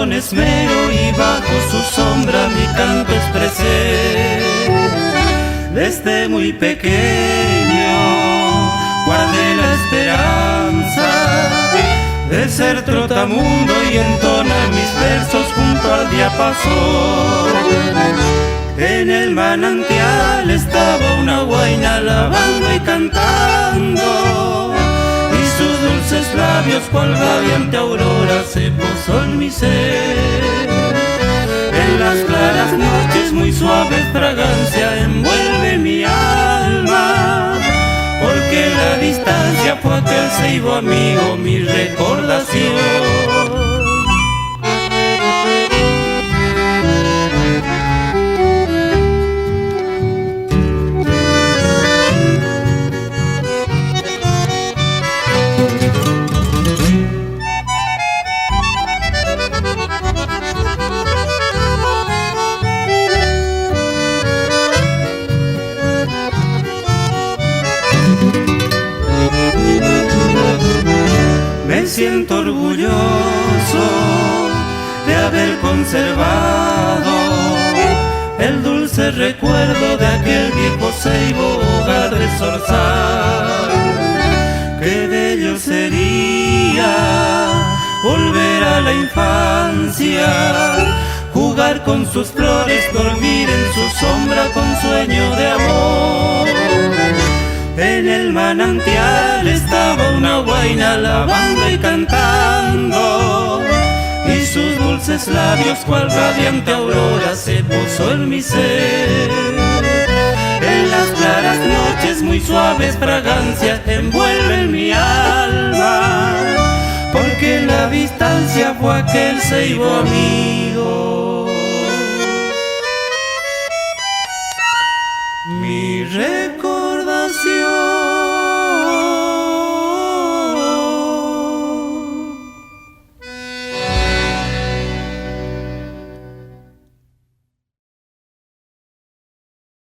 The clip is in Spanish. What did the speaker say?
con esmero y bajo su sombra mi canto expresé. Desde muy pequeño guardé la esperanza de ser trotamundo y entonar mis versos junto al diapasón. En el manantial estaba una huayna lavando y cantando, y sus dulces labios cual radiante aurora se posó en mi ser. En las claras noches muy suave fragancia envuelve mi alma, porque la distancia fue aquel ceibo amigo, mi recordación. Me siento orgulloso de haber conservado el dulce recuerdo de aquel viejo ceibo, hogar de zorzal. Qué bello sería volver a la infancia, jugar con sus flores, dormir en su sombra con sueño de amor. En el manantial estaba una huayna lavando y cantando, y sus dulces labios cual radiante aurora se posó en mi ser. En las claras noches muy suaves fragancias envuelven mi alma, porque la distancia fue aquel ceibo amigo, mi recuerdo.